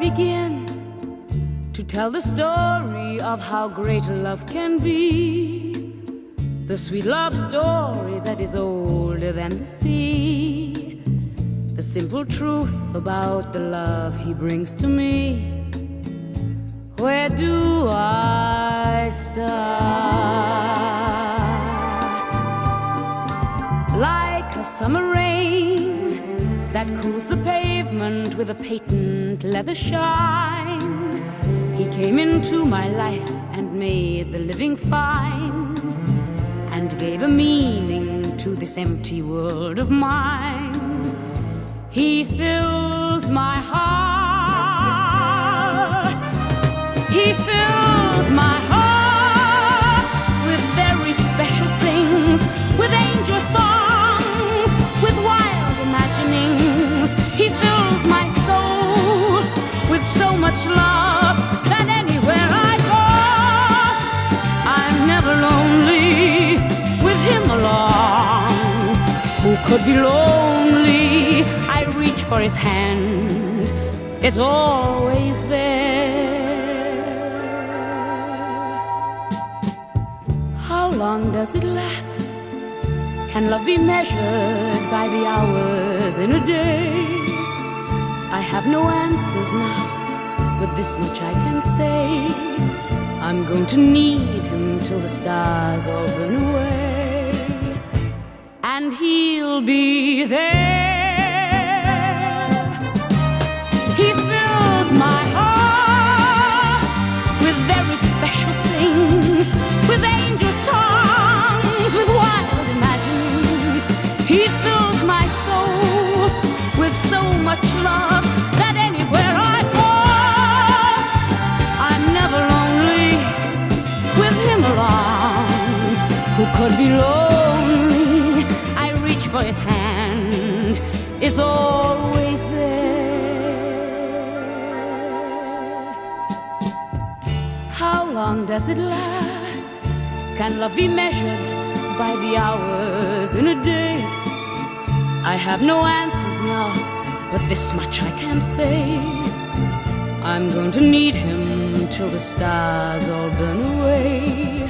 begin to tell the story of how great love can be? The sweet love story that is older than the sea. The simple truth about the love he brings to me. Where do I start? Like a summer rain that cools the pavement with a patent leather shine, he came into my life and made the living fine, and gave a meaning to this empty world of mine. He fills my heart. He fills my heart with very special things, with angel songs, with wild imaginings. He fills my soul with so much love that anywhere I go, I'm never lonely with him along. Who could be lonely? I reach for his hand, it's always there. How long does it last? Can love be measured by the hours in a day? I have no answers now, but this much I can say: I'm going to need him till the stars all burn away, and he'll be there. He fills my heart with very special things, with angel songs, with wild imaginings. He fills my soul with so much love that anywhere I go, I'm never lonely with him along. Who could be lonely? I reach for his hand, it's always there. How long does it last? Can love be measured by the hours in a day? I have no answers now, but this much I can say: I'm going to need him till the stars all burn away,